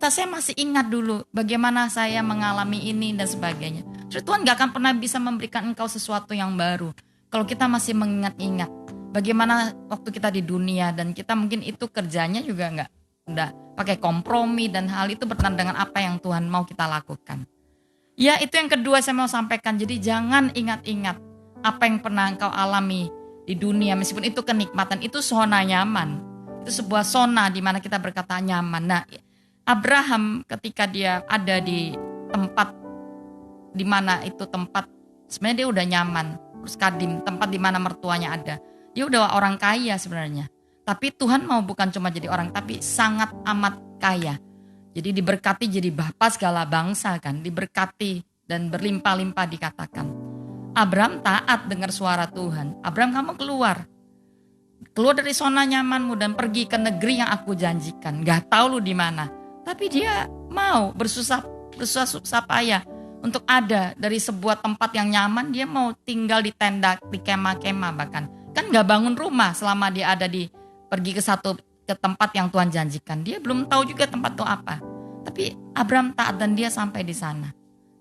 S1: saya masih ingat dulu bagaimana saya mengalami ini dan sebagainya. Jadi Tuhan gak akan pernah bisa memberikan engkau sesuatu yang baru kalau kita masih mengingat-ingat bagaimana waktu kita di dunia, dan kita mungkin itu kerjanya juga udah pakai kompromi, dan hal itu bertentangan dengan apa yang Tuhan mau kita lakukan. Ya itu yang kedua saya mau sampaikan. Jadi jangan ingat-ingat apa yang pernah engkau alami di dunia, meskipun itu kenikmatan, itu zona nyaman. Itu sebuah zona di mana kita berkata nyaman. Nah, Abraham ketika dia ada di tempat di mana itu tempat, sebenarnya dia udah nyaman. Urus Kadim, tempat di mana mertuanya ada. Dia udah orang kaya sebenarnya. Tapi Tuhan mau bukan cuma jadi orang, tapi sangat amat kaya. Jadi diberkati jadi bapak segala bangsa kan. Diberkati dan berlimpah-limpah dikatakan. Abraham taat dengar suara Tuhan. Abraham, kamu keluar. Keluar dari zona nyamanmu dan pergi ke negeri yang aku janjikan. Gak tahu lu di mana. Tapi dia mau bersusah payah untuk ada dari sebuah tempat yang nyaman. Dia mau tinggal di tenda, di kemah-kemah bahkan. Kan gak bangun rumah selama dia ada di pergi ke tempat yang Tuhan janjikan. Dia belum tahu juga tempat itu apa. Tapi Abraham taat dan dia sampai di sana.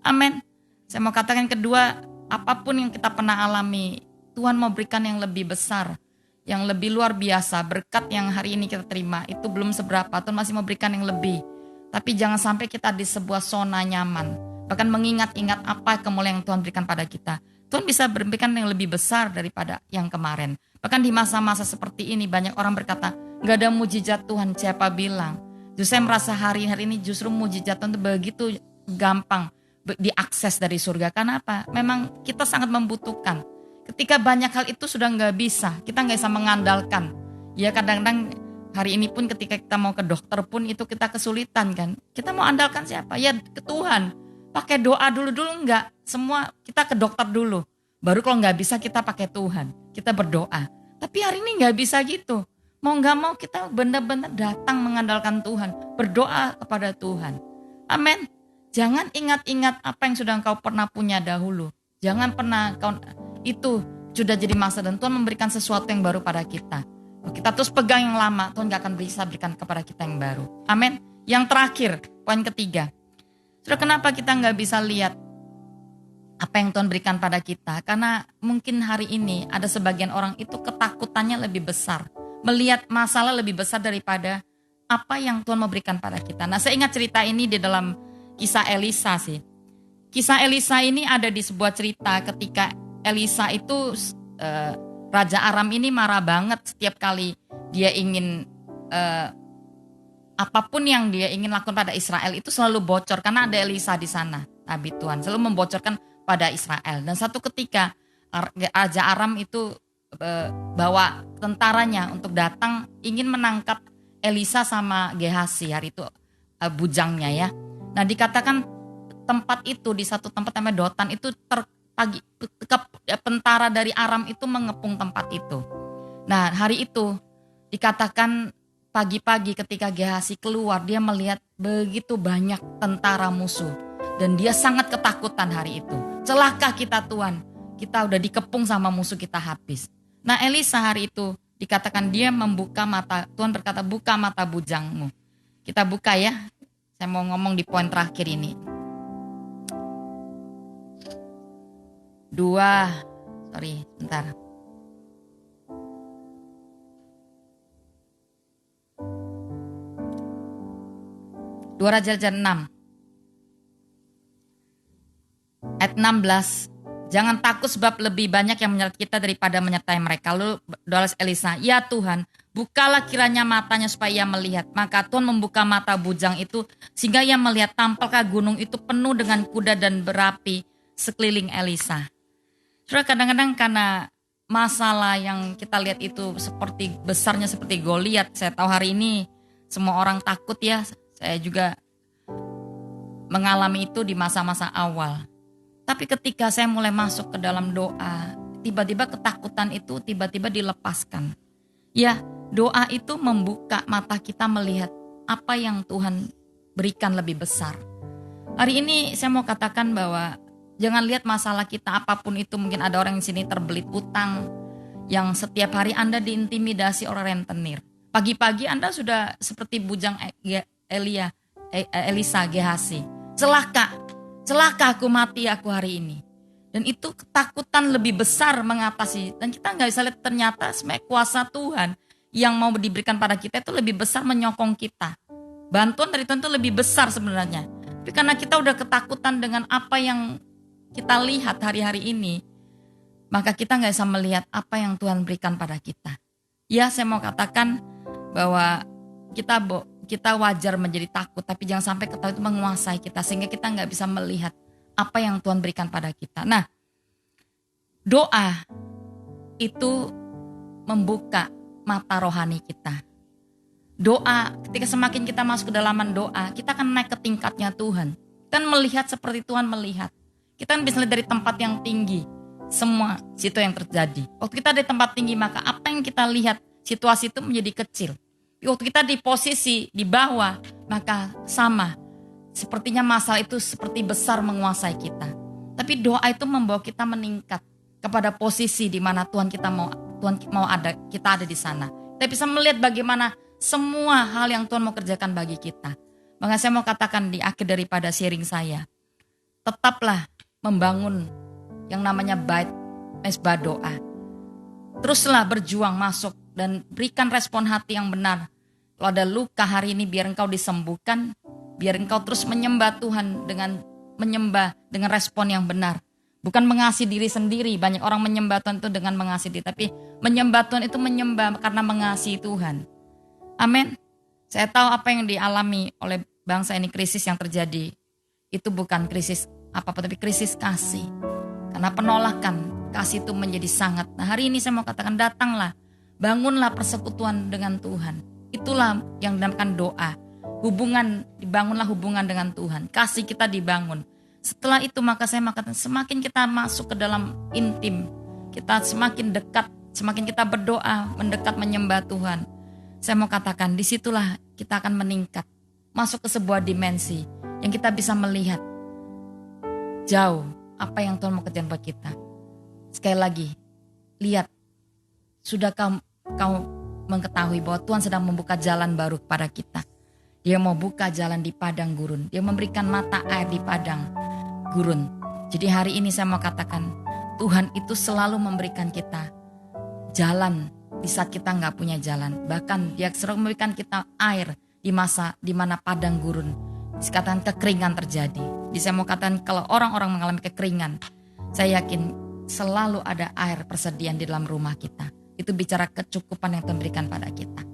S1: Amin. Saya mau katakan kedua, apapun yang kita pernah alami, Tuhan mau berikan yang lebih besar, yang lebih luar biasa. Berkat yang hari ini kita terima itu belum seberapa, Tuhan masih mau berikan yang lebih. Tapi jangan sampai kita di sebuah zona nyaman, bahkan mengingat-ingat apa kemuliaan yang Tuhan berikan pada kita. Tuhan bisa berikan yang lebih besar daripada yang kemarin. Bahkan di masa-masa seperti ini banyak orang berkata, gak ada mujizat Tuhan, siapa bilang? Justru saya merasa hari-hari ini justru mujizat Tuhan itu begitu gampang diakses dari surga. Karena apa? Memang kita sangat membutuhkan. Ketika banyak hal itu sudah gak bisa, kita gak bisa mengandalkan. Ya kadang-kadang hari ini pun ketika kita mau ke dokter pun itu kita kesulitan kan. Kita mau andalkan siapa? Ya ke Tuhan. Pakai doa dulu enggak. Semua kita ke dokter dulu. Baru kalau gak bisa kita pakai Tuhan. Kita berdoa. Tapi hari ini gak bisa gitu. Mau gak mau kita benar-benar datang mengandalkan Tuhan. Berdoa kepada Tuhan. Amin. Jangan ingat-ingat apa yang sudah engkau pernah punya dahulu. Jangan pernah itu sudah jadi masa dan Tuhan memberikan sesuatu yang baru pada kita. Kalau kita terus pegang yang lama, Tuhan gak akan bisa berikan kepada kita yang baru. Amin. Yang terakhir, poin ketiga. Sudah kenapa kita gak bisa lihat apa yang Tuhan berikan pada kita? Karena mungkin hari ini ada sebagian orang itu ketakutannya lebih besar. Melihat masalah lebih besar daripada apa yang Tuhan mau berikan pada kita. Nah, saya ingat cerita ini di dalam kisah Elisa sih. Kisah Elisa ini ada di sebuah cerita ketika Elisa itu Raja Aram ini marah banget setiap kali dia ingin apapun yang dia ingin lakukan pada Israel itu selalu bocor karena ada Elisa di sana. Nabi Tuhan selalu membocorkan pada Israel. Dan satu ketika Raja Aram itu bawa tentaranya untuk datang ingin menangkap Elisa sama Gehasi, hari itu bujangnya ya. Nah dikatakan tempat itu di satu tempat namanya Dotan itu tentara dari Aram itu mengepung tempat itu. Nah hari itu dikatakan pagi-pagi ketika Gehasi keluar dia melihat begitu banyak tentara musuh. Dan dia sangat ketakutan hari itu. Celaka kita Tuhan, kita udah dikepung sama musuh kita habis. Nah Elisa hari itu dikatakan dia membuka mata, Tuhan berkata buka mata bujangmu. Kita buka ya, saya mau ngomong di poin terakhir ini. 2 Raja-Raja 6 ayat 16. Jangan takut sebab lebih banyak yang menyertai kita daripada menyertai mereka. Lalu doa Elisa, ya Tuhan, bukalah kiranya matanya supaya ia melihat. Maka Tuhan membuka mata bujang itu sehingga ia melihat tampakah gunung itu penuh dengan kuda dan berapi sekeliling Elisa. Saudara, kadang-kadang karena masalah yang kita lihat itu seperti besarnya seperti Goliat. Saya tahu hari ini semua orang takut ya. Saya juga mengalami itu di masa-masa awal. Tapi ketika saya mulai masuk ke dalam doa, tiba-tiba ketakutan itu tiba-tiba dilepaskan. Ya, doa itu membuka mata kita melihat apa yang Tuhan berikan lebih besar. Hari ini saya mau katakan bahwa jangan lihat masalah kita apapun itu. Mungkin ada orang di sini terbelit utang yang setiap hari Anda diintimidasi oleh rentenir. Pagi-pagi Anda sudah seperti bujang Elisa Gehasi. Celaka aku mati aku hari ini. Dan itu ketakutan lebih besar mengatasi. Dan kita gak bisa lihat ternyata sebenarnya kuasa Tuhan yang mau diberikan pada kita itu lebih besar menyokong kita. Bantuan dari Tuhan itu lebih besar sebenarnya. Tapi karena kita udah ketakutan dengan apa yang kita lihat hari-hari ini, maka kita gak bisa melihat apa yang Tuhan berikan pada kita. Ya saya mau katakan bahwa kita wajar menjadi takut, tapi jangan sampai ketakutan itu menguasai kita sehingga kita nggak bisa melihat apa yang Tuhan berikan pada kita. Nah, doa itu membuka mata rohani kita. Doa, ketika semakin kita masuk ke dalaman doa, kita akan naik ke tingkatnya Tuhan. Kita melihat seperti Tuhan melihat. Kita bisa lihat dari tempat yang tinggi. Semua situ yang terjadi. Waktu kita di tempat tinggi, maka apa yang kita lihat, situasi itu menjadi kecil. Waktu kita di posisi di bawah, maka sama. Sepertinya masalah itu seperti besar menguasai kita. Tapi doa itu membawa kita meningkat kepada posisi di mana Tuhan mau ada, kita ada di sana. Kita bisa melihat bagaimana semua hal yang Tuhan mau kerjakan bagi kita. Maka saya mau katakan di akhir daripada sharing saya, tetaplah membangun yang namanya bait mesbah doa. Teruslah berjuang masuk dan berikan respon hati yang benar. Kalau ada luka hari ini, biar engkau disembuhkan, biar engkau terus menyembah Tuhan dengan respon yang benar. Bukan mengasihi diri sendiri. Banyak orang menyembah Tuhan itu dengan mengasihi diri. Tapi menyembah Tuhan itu menyembah karena mengasihi Tuhan. Amin. Saya tahu apa yang dialami oleh bangsa ini, krisis yang terjadi. Itu bukan krisis apa-apa, tapi krisis kasih. Karena penolakan, kasih itu menjadi sangat. Nah, hari ini saya mau katakan, datanglah. Bangunlah persekutuan dengan Tuhan. Itulah yang dinamakan doa. Dibangunlah hubungan dengan Tuhan. Kasih kita dibangun. Setelah itu maka saya mengatakan, semakin kita masuk ke dalam intim, kita semakin dekat, semakin kita berdoa, mendekat menyembah Tuhan. Saya mau katakan, disitulah kita akan meningkat, masuk ke sebuah dimensi yang kita bisa melihat jauh apa yang Tuhan mau kerjakan buat kita. Sekali lagi, lihat, sudah kau mengetahui bahwa Tuhan sedang membuka jalan baru kepada kita. Dia mau buka jalan di padang gurun. Dia memberikan mata air di padang gurun. Jadi hari ini saya mau katakan, Tuhan itu selalu memberikan kita jalan di saat kita nggak punya jalan. Bahkan Dia selalu memberikan kita air di masa di mana padang gurun, dikatakan kekeringan terjadi. Jadi saya mau katakan, kalau orang-orang mengalami kekeringan, saya yakin selalu ada air persediaan di dalam rumah kita. Itu bicara kecukupan yang Tuhan berikan pada kita.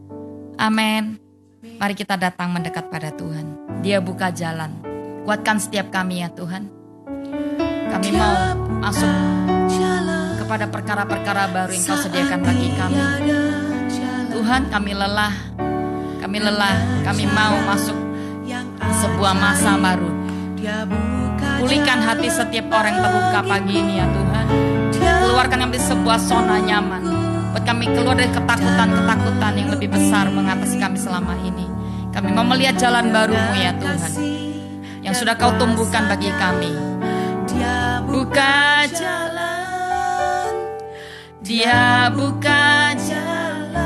S1: Amin. Mari kita datang mendekat pada Tuhan. Dia buka jalan. Kuatkan setiap kami ya Tuhan. Kami mau masuk kepada perkara-perkara baru yang Kau sediakan bagi kami. Tuhan, kami lelah. Kami mau masuk ke sebuah masa baru. Pulihkan hati setiap orang yang terluka pagi ini ya Tuhan. Keluarkan kami dari sebuah zona nyaman. Buat kami keluar dari ketakutan-ketakutan yang lebih besar mengatasi kami selama ini. Kami mau melihat jalan baru-Mu ya Tuhan, yang sudah Kau tumbuhkan bagi kami. Buka jalan, Dia buka jalan,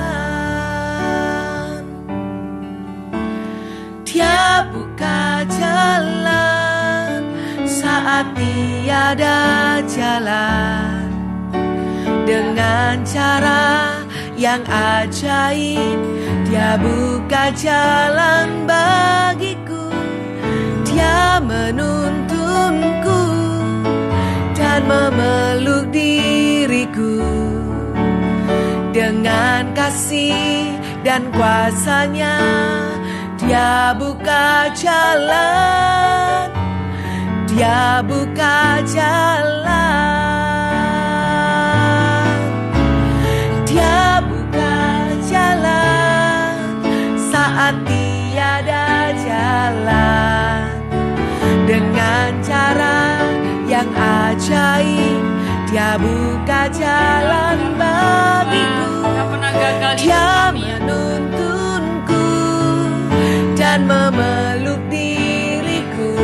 S2: Dia buka jalan saat tiada jalan. Dengan cara yang ajaib, Dia buka jalan bagiku. Dia menuntunku dan memeluk diriku. Dengan kasih dan kuasa-Nya, Dia buka jalan. Dia buka jalan. Dia buka jalan saat tiada jalan. Dengan cara yang ajaib, Dia buka jalan bagiku. Dia menuntunku dan memeluk diriku.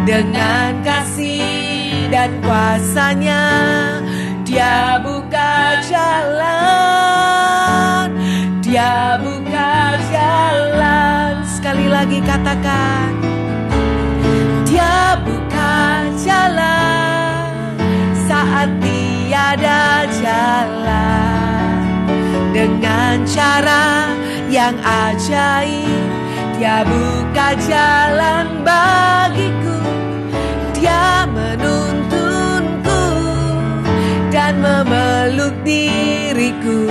S2: Dengan kasih dan kuasa-Nya, Dia buka jalan. Dia buka jalan. Sekali lagi katakan, Dia buka jalan saat tiada jalan. Dengan cara yang ajaib, Dia buka jalan bagiku. Dia menuntunku dan memeluk diriku.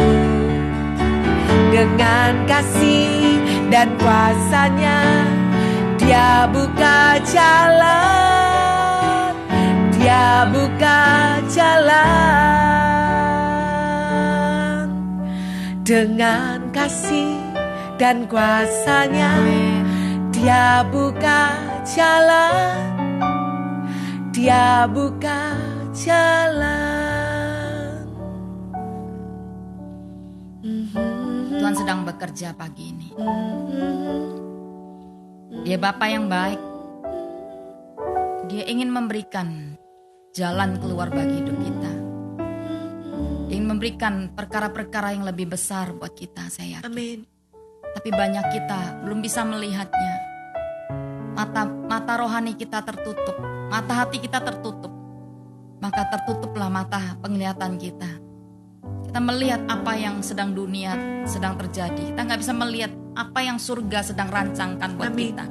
S2: Dengan kasih dan kuasa-Nya, Dia buka jalan. Dia buka jalan dengan kasih dan kuasa-Nya. Dia buka jalan, Dia buka jalan.
S1: Tuhan sedang bekerja pagi ini. Dia Bapa yang baik. Dia ingin memberikan jalan keluar bagi hidup kita. Dia ingin memberikan perkara-perkara yang lebih besar buat kita, saya yakin.
S2: Amin.
S1: Tapi banyak kita belum bisa melihatnya. Mata rohani kita tertutup, mata hati kita tertutup. Maka tertutuplah mata penglihatan kita. Kita melihat apa yang sedang dunia sedang terjadi. Kita gak bisa melihat apa yang surga sedang rancangkan buat
S2: Amin.
S1: kita.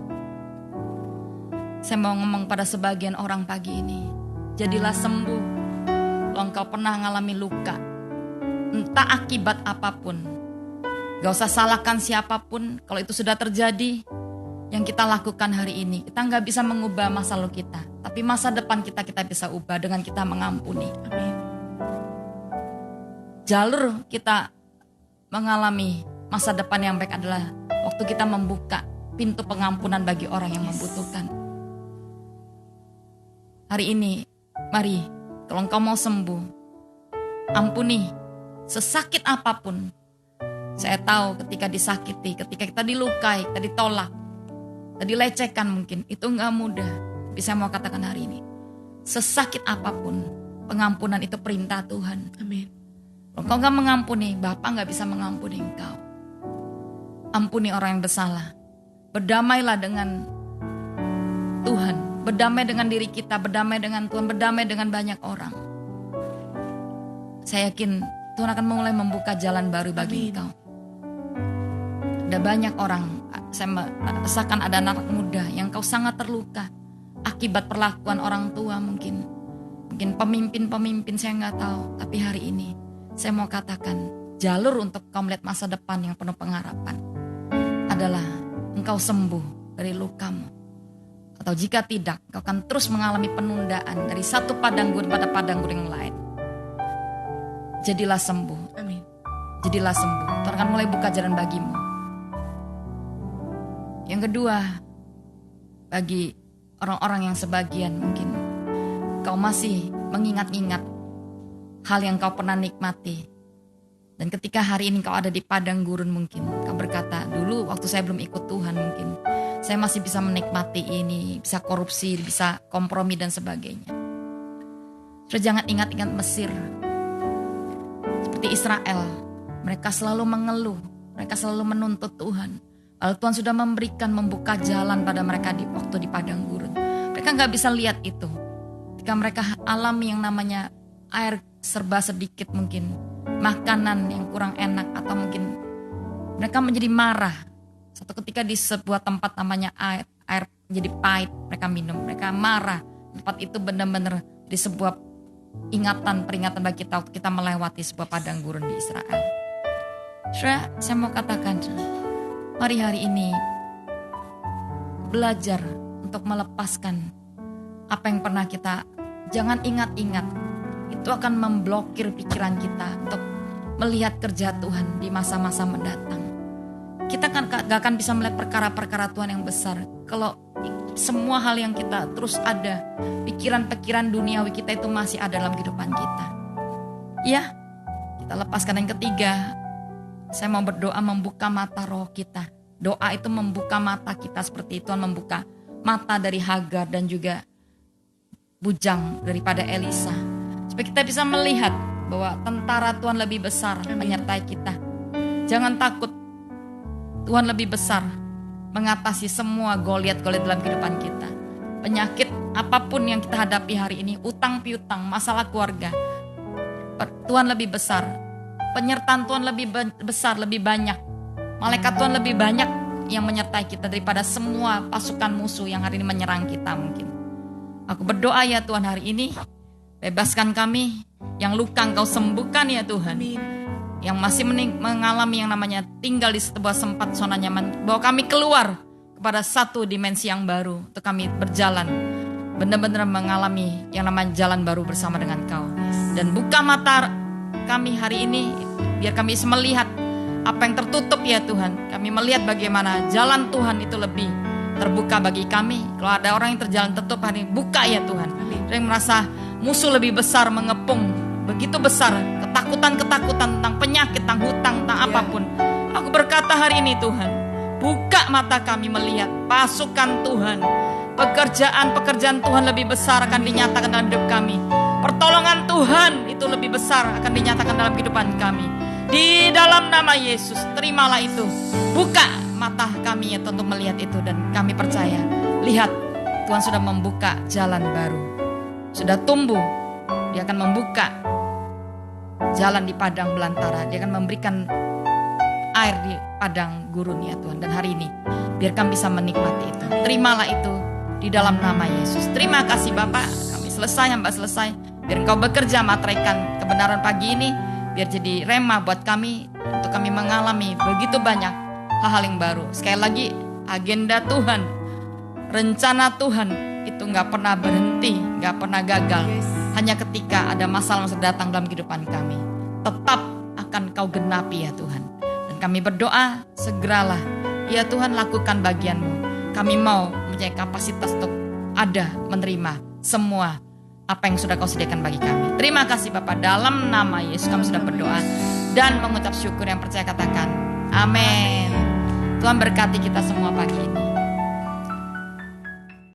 S1: Saya mau ngomong pada sebagian orang pagi ini. Jadilah sembuh. Kalau engkau pernah mengalami luka, entah akibat apapun, gak usah salahkan siapapun. Kalau itu sudah terjadi, yang kita lakukan hari ini, kita gak bisa mengubah masa lalu kita, tapi masa depan kita bisa ubah dengan kita mengampuni.
S2: Amin.
S1: Jalur kita mengalami masa depan yang baik adalah waktu kita membuka pintu pengampunan bagi orang yang membutuhkan. Hari ini, mari, kalau engkau mau sembuh, ampuni sesakit apapun. Saya tahu ketika disakiti, ketika kita dilukai, kita ditolak, kita dilecehkan mungkin, itu enggak mudah. Tapi saya mau katakan hari ini, sesakit apapun, pengampunan itu perintah Tuhan.
S2: Amin.
S1: Kalau engkau enggak mengampuni, Bapa enggak bisa mengampuni engkau. Ampuni orang yang bersalah. Berdamailah dengan Tuhan. Berdamai dengan diri kita, berdamai dengan Tuhan, berdamai dengan banyak orang. Saya yakin Tuhan akan mulai membuka jalan baru bagi engkau. Ada banyak orang, saya merasakan ada anak muda yang kau sangat terluka akibat perlakuan orang tua mungkin pemimpin-pemimpin saya nggak tahu. Tapi hari ini saya mau katakan jalur untuk kau melihat masa depan yang penuh pengharapan adalah engkau sembuh dari lukamu. Atau jika tidak, kau akan terus mengalami penundaan dari satu padang gurun pada padang gurun yang lain. Jadilah sembuh.
S2: Amin.
S1: Jadilah sembuh. Tuhan akan mulai buka jalan bagimu. Yang kedua, bagi orang-orang yang sebagian mungkin kau masih mengingat-ingat hal yang kau pernah nikmati. Dan ketika hari ini kau ada di padang gurun mungkin kau berkata, dulu waktu saya belum ikut Tuhan mungkin saya masih bisa menikmati ini, bisa korupsi, bisa kompromi dan sebagainya. Sudah jangan ingat-ingat Mesir. Seperti Israel, mereka selalu mengeluh, mereka selalu menuntut Tuhan. Lalu Tuhan sudah membuka jalan pada mereka di waktu di padang gurun. Mereka gak bisa lihat itu. Ketika mereka alami yang namanya air serba sedikit mungkin, makanan yang kurang enak, atau mungkin mereka menjadi marah. Satu ketika di sebuah tempat namanya air jadi pahit, mereka minum, mereka marah. Tempat itu benar-benar di sebuah peringatan bagi kita waktu kita melewati sebuah padang gurun di Israel. Saya mau katakan, mari hari ini belajar untuk melepaskan apa yang pernah kita, jangan ingat-ingat. Itu akan memblokir pikiran kita untuk melihat kerja Tuhan di masa-masa mendatang. Kita kan gak akan bisa melihat perkara-perkara Tuhan yang besar kalau semua hal yang kita terus ada, pikiran-pikiran duniawi kita itu masih ada dalam kehidupan kita. Ya, kita lepaskan. Yang ketiga, saya mau berdoa membuka mata roh kita. Doa itu membuka mata kita seperti Tuhan membuka mata dari Hagar dan juga bujang daripada Elisa. Supaya kita bisa melihat bahwa tentara Tuhan lebih besar menyertai kita. Jangan takut, Tuhan lebih besar mengatasi semua Goliat-Goliat dalam kehidupan kita. Penyakit apapun yang kita hadapi hari ini, utang piutang, masalah keluarga, Tuhan lebih besar. Penyertaan Tuhan lebih besar, lebih banyak. Malaikat Tuhan lebih banyak yang menyertai kita daripada semua pasukan musuh yang hari ini menyerang kita mungkin. Aku berdoa ya Tuhan hari ini, bebaskan kami, yang luka Engkau sembuhkan ya Tuhan.
S2: Amin.
S1: Yang masih mengalami yang namanya tinggal di sebuah tempat zona nyaman, bawa kami keluar kepada satu dimensi yang baru untuk kami berjalan benar-benar mengalami yang namanya jalan baru bersama dengan Kau. Dan buka mata kami hari ini, biar kami bisa melihat apa yang tertutup ya Tuhan. Kami melihat bagaimana jalan Tuhan itu lebih terbuka bagi kami. Kalau ada orang yang terjalan tertutup hari ini, buka ya Tuhan. Ada yang merasa musuh lebih besar mengepung, begitu besar, ketakutan-ketakutan tentang penyakit, tentang hutang, tentang apapun. Aku berkata hari ini Tuhan, buka mata kami melihat pasukan Tuhan. Pekerjaan Tuhan lebih besar akan dinyatakan dalam hidup kami. Pertolongan Tuhan itu lebih besar akan dinyatakan dalam kehidupan kami. Di dalam nama Yesus, terimalah itu. Buka mata kami ya untuk melihat itu. Dan kami percaya, lihat Tuhan sudah membuka jalan baru. Sudah tumbuh, Dia akan membuka jalan di padang belantara. Dia akan memberikan air di padang gurun ya Tuhan. Dan hari ini, biar kami bisa menikmati itu. Terimalah itu di dalam nama Yesus. Terima kasih Bapak, kami selesai, hamba selesai. Biar Engkau bekerja materaikan kebenaran pagi ini, biar jadi rema buat kami, untuk kami mengalami begitu banyak hal-hal yang baru. Sekali lagi, agenda Tuhan, rencana Tuhan itu gak pernah berhenti, gak pernah gagal. Hanya ketika ada masalah-masalah datang dalam kehidupan kami, tetap akan Kau genapi ya Tuhan. Dan kami berdoa, segeralah ya Tuhan, lakukan bagian-Mu. Kami mau mempunyai kapasitas untuk ada menerima semua apa yang sudah Kau sediakan bagi kami. Terima kasih Bapak, dalam nama Yesus kami sudah berdoa dan mengucap syukur. Yang percaya katakan amin. Tuhan berkati kita semua pagi ini.